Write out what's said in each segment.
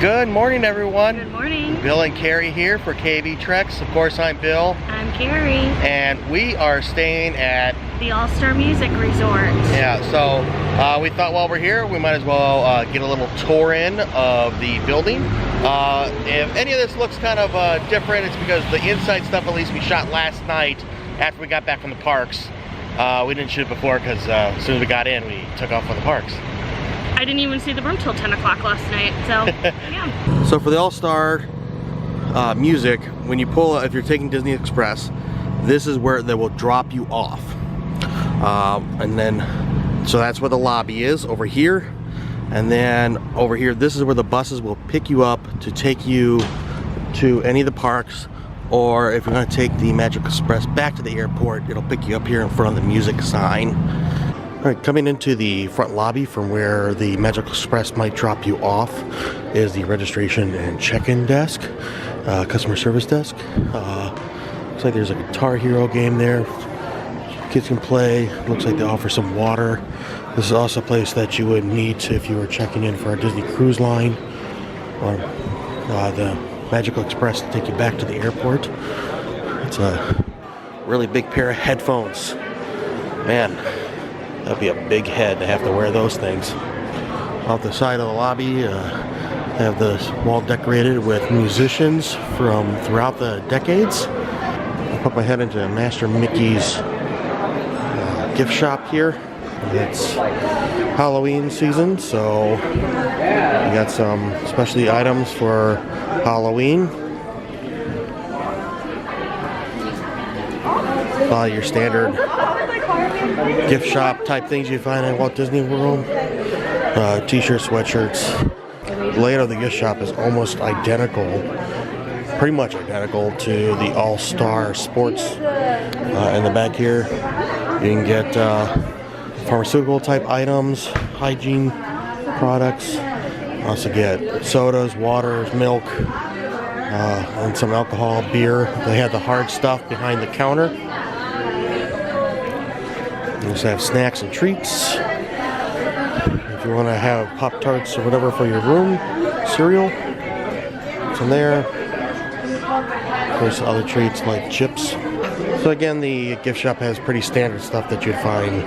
Good morning, everyone. Good morning. Bill and Carrie here for KV Treks. Of course, I'm Bill. I'm Carrie. And we are staying at the All-Star Music Resort. Yeah, so we thought while we're here, we might as well get a little tour in of the building. If any of this looks kind of different, it's because the inside stuff, at least we shot last night after we got back from the parks. We didn't shoot before because as soon as we got in, we took off for the parks. I didn't even see the room till 10 o'clock last night, so yeah. So for the All-Star music, when you pull, if you're taking Disney Express, this is where they will drop you off. And then, so that's where the lobby is, over here. And then over here, this is where the buses will pick you up to take you to any of the parks, or if you're gonna take the Magic Express back to the airport, it'll pick you up here in front of the music sign. All right, coming into the front lobby from where the Magic Express might drop you off is the registration and check-in desk, customer service desk. Looks like there's a Guitar Hero game there. Kids can play. Looks like they offer some water. This is also a place that you would need to, if you were checking in for a Disney Cruise Line or the Magical Express to take you back to the airport. It's a really big pair of headphones. Man, that'd be a big head to have to wear those things. Off the side of the lobby, they have the wall decorated with musicians from throughout the decades. I'll put my head into Master Mickey's gift shop here. It's Halloween season, so we got some specialty items for Halloween. Your standard gift shop type things you find at Walt Disney World. T-shirts, sweatshirts. The layout of the gift shop is almost identical, pretty much identical to the All-Star Sports. In the back here, you can get pharmaceutical type items, hygiene products. Also get sodas, waters, milk, and some alcohol, beer. They have the hard stuff behind the counter. You also have snacks and treats. If you want to have Pop-Tarts or whatever for your room, cereal, it's in there. There's other treats like chips. So again, the gift shop has pretty standard stuff that you'd find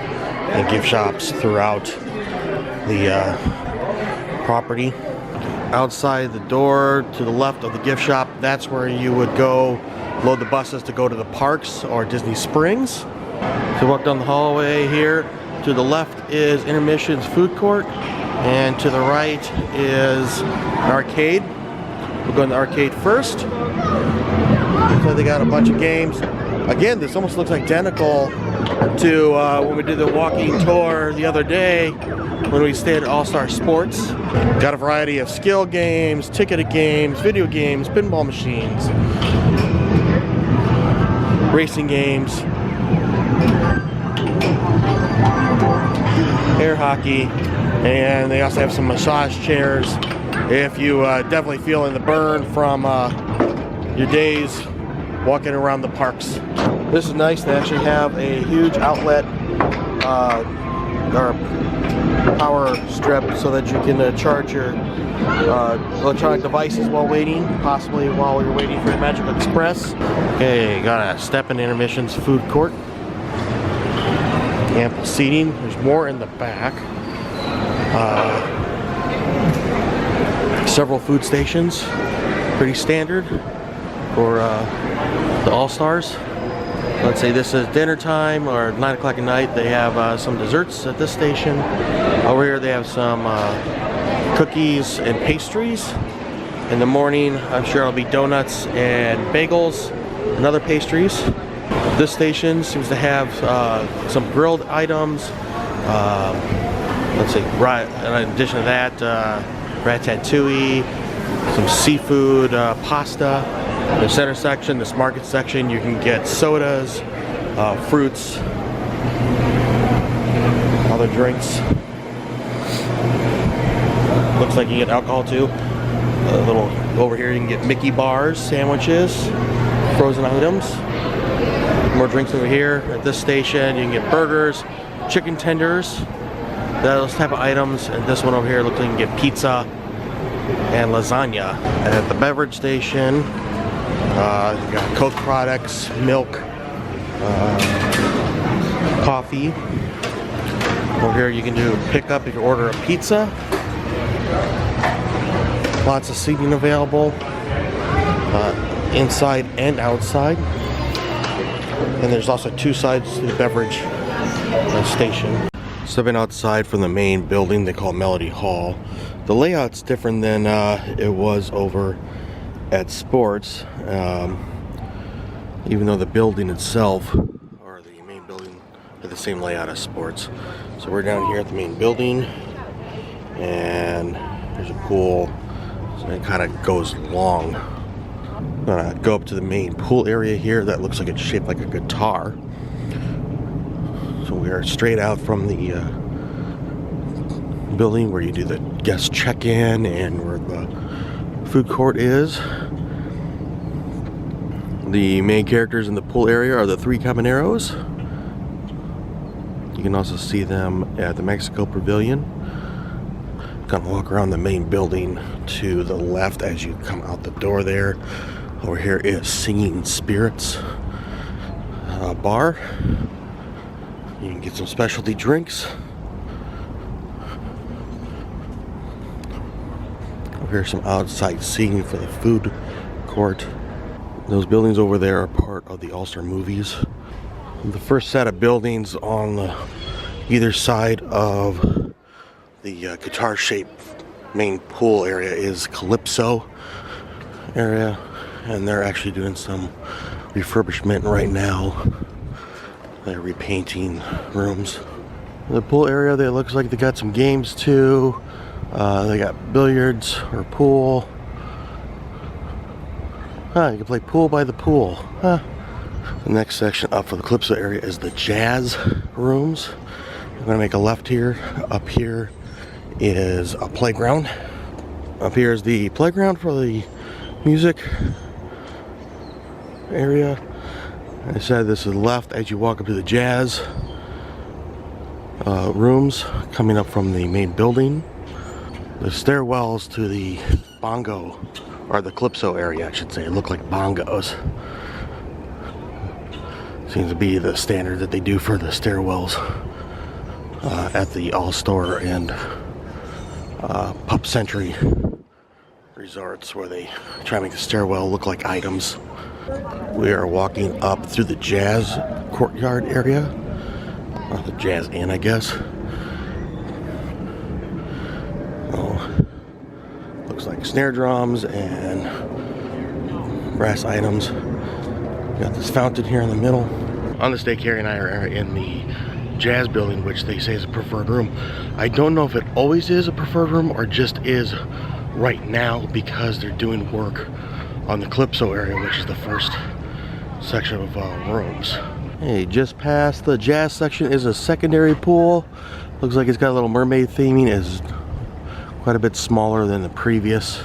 in gift shops throughout the property. Outside the door to the left of the gift shop, that's where you would go load the buses to go to the parks or Disney Springs. So walk down the hallway here. To the left is Intermission's food court, and to the right is an arcade. We'll go in the arcade first. So they got a bunch of games. Again, this almost looks identical to when we did the walking tour the other day when we stayed at All-Star Sports. Got a variety of skill games, ticketed games, video games, pinball machines, racing games, air hockey, and they also have some massage chairs if you definitely feeling the burn from your days walking around the parks. This is nice. They actually have a huge outlet or power strip so that you can charge your electronic devices while waiting, possibly while you're waiting for the Magical Express. Okay, got a step in Intermission's food court. Ample seating. There's more in the back. Several food stations. Pretty standard for the All-Stars. Let's say this is dinner time or 9 o'clock at night. They have some desserts at this station. Over here they have some cookies and pastries. In the morning, I'm sure it'll be donuts and bagels and other pastries. This station seems to have some grilled items. Let's see, in addition to that, ratatouille, some seafood, pasta. In the center section, this market section, you can get sodas, fruits, other drinks. Looks like you get alcohol too. A little over here, you can get Mickey bars, sandwiches, frozen items. More drinks over here. At this station, you can get burgers, chicken tenders, those type of items. And this one over here looks like you can get pizza, and lasagna. At the beverage station, you got Coke products, milk, coffee. Over here you can do pickup if you order a pizza. Lots of seating available, inside and outside. And there's also two sides to the beverage station. Stepping outside from the main building they call Melody Hall. The layout's different than it was over at Sports, even though the building itself, or the main building, had the same layout as Sports. So we're down here at the main building, and there's a pool, so it kind of goes long. I'm gonna go up to the main pool area here that looks like it's shaped like a guitar. So we are straight out from the building where you do the guest check-in and where the food court is. The main characters in the pool area are the three Caballeros. You can also see them at the Mexico Pavilion. Gonna walk around the main building to the left as you come out the door there. Over here is Singing Spirits bar. You can get some specialty drinks. Over here some outside seating for the food court. Those buildings over there are part of the All-Star Movies. The first set of buildings on either side of the guitar-shaped main pool area is Calypso area, and they're actually doing some refurbishment right now. They're repainting rooms. The pool area, it looks like they got some games too. They got billiards or pool. You can play pool by the pool. The next section up for the Calypso area is the jazz rooms. I'm gonna make a left here. Up here is a playground. Up here is the playground for the music area. I said this is left as you walk up to the jazz rooms coming up from the main building. The stairwells to the bongo, or the Calypso area I should say, look like bongos. Seems to be the standard that they do for the stairwells at the All-Star and Pup Century resorts, where they try to make the stairwell look like items. We are walking up through the jazz courtyard area, or the Jazz Inn, I guess. Looks like snare drums and brass items. Got this fountain here in the middle. On this day, Carrie and I are in the jazz building, which they say is a preferred room. I don't know if it always is a preferred room or just is right now because they're doing work on the Calypso area, which is the first section of rooms. Hey, just past the jazz section is a secondary pool. Looks like it's got a little mermaid theming. It's quite a bit smaller than the previous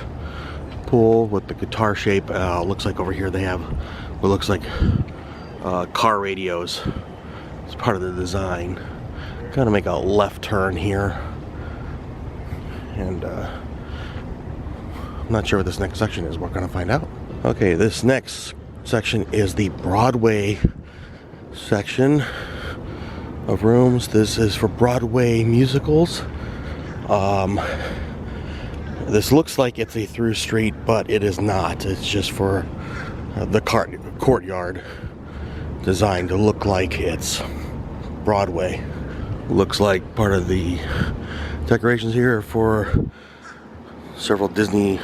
pool with the guitar shape. Looks like over here they have what looks like car radios. It's part of the design. Gonna make a left turn here, and I'm not sure what this next section is. We're gonna find out. Okay, this next section is the Broadway section of rooms. This is for Broadway musicals. This looks like it's a through street, but it is not. It's just for the courtyard designed to look like it's Broadway. Looks like part of the decorations here are for several Disney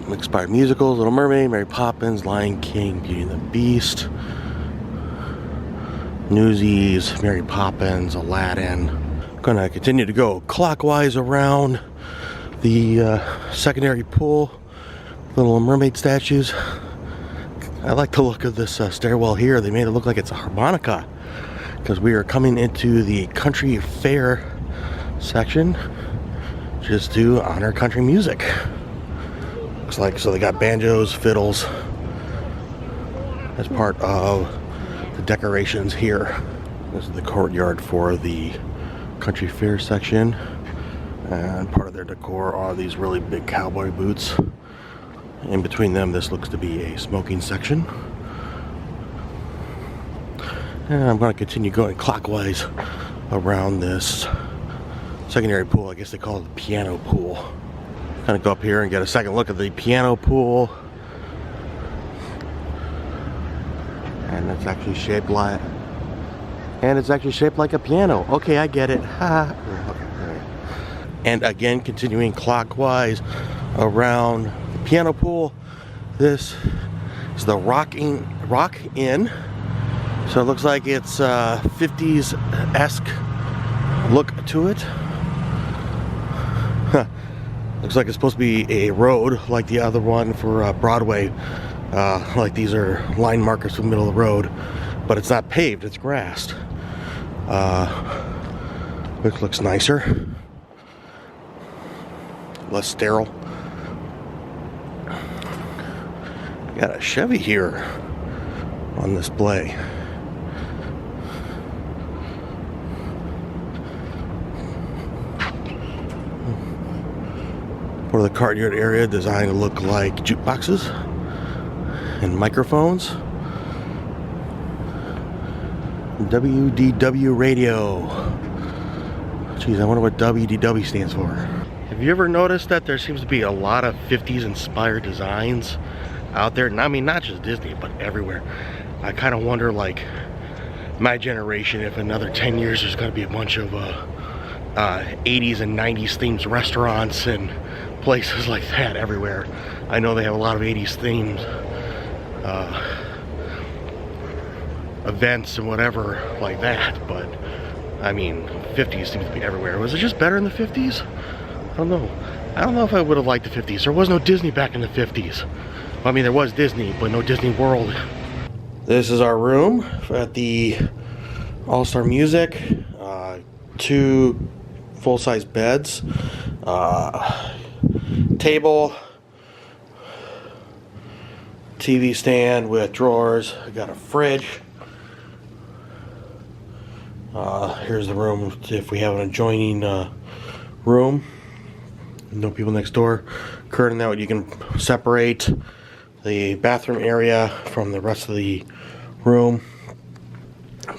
inspired musicals: Little Mermaid, Mary Poppins, Lion King, Beauty and the Beast, Newsies, Mary Poppins, Aladdin. Gonna continue to go clockwise around the secondary pool. Little Mermaid statues. I like the look of this stairwell here. They made it look like it's a harmonica, because we are coming into the country fair section just to honor country music. Looks like, so they got banjos, fiddles as part of the decorations here. This is the courtyard for the country fair section. And part of their decor are these really big cowboy boots. In between them, this looks to be a smoking section. And I'm going to continue going clockwise around this secondary pool. I guess they call it the piano pool. Kind of go up here and get a second look at the piano pool. And it's actually shaped like a piano. Okay, I get it. Ha. Okay. And again, continuing clockwise around the piano pool. This is the Rock Inn. So it looks like it's 50s-esque look to it. Huh. Looks like it's supposed to be a road like the other one for Broadway. Like these are line markers in the middle of the road, but it's not paved, it's grassed. Which looks nicer. Less sterile. Got a Chevy here on display. For the courtyard area designed to look like jukeboxes and microphones. WDW radio. Geez, I wonder what WDW stands for. Have you ever noticed that there seems to be a lot of 50s inspired designs out there? And I mean, not just Disney, but everywhere. I kind of wonder, like, my generation, if another 10 years there's going to be a bunch of 80s and 90s themed restaurants and places like that everywhere. I know they have a lot of 80s themed events and whatever like that, but I mean, 50s seems to be everywhere. Was it just better in the 50s? I don't know. I don't know if I would have liked the 50s. There was no Disney back in the 50s. Well, I mean, there was Disney, but no Disney World. This is our room at the All-Star Music. 2 full-size beds. Table. TV stand with drawers. I got a fridge. Here's the room if we have an adjoining room. No people next door. Curtain out, you can separate the bathroom area from the rest of the room.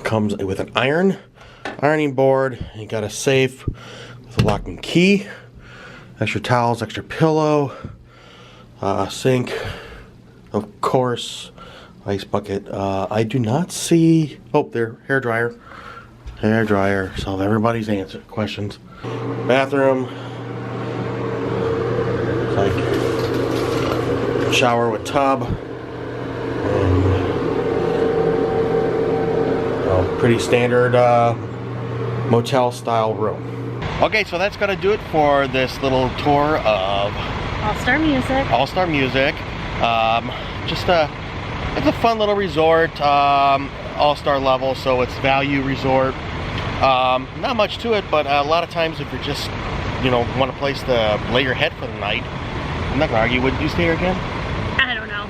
Comes with an ironing board. You got a safe with a lock and key. Extra towels, extra pillow, sink, of course, ice bucket. I do not see. Oh, there, hair dryer. Solve everybody's questions. Bathroom. Like shower with tub. Pretty standard motel style room. Okay, so that's gonna do it for this little tour of All-Star Music. All-Star Music. It's a fun little resort, all-star level, so it's value resort. Not much to it, but a lot of times if you're just, want a place to lay your head for the night, I'm not gonna argue. Would you stay here again? I don't know.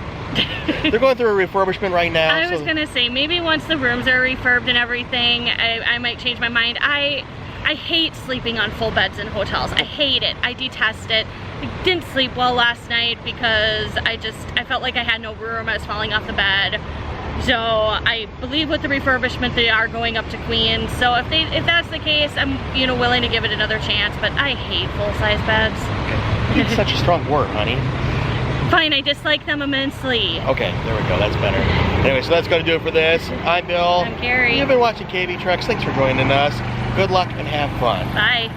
They're going through a refurbishment right now. I was gonna say, maybe once the rooms are refurbed and everything, I might change my mind. I hate sleeping on full beds in hotels. I hate it. I detest it. I didn't sleep well last night because I felt like I had no room. I was falling off the bed. So I believe with the refurbishment they are going up to Queens. So if that's the case, I'm willing to give it another chance. But I hate full-size beds. It's such a strong word, honey. Fine, I dislike them immensely. Okay, there we go. That's better. Anyway, so that's going to do it for this. I'm Bill. I'm Carrie. You've been watching KB Trucks. Thanks for joining us. Good luck and have fun. Bye.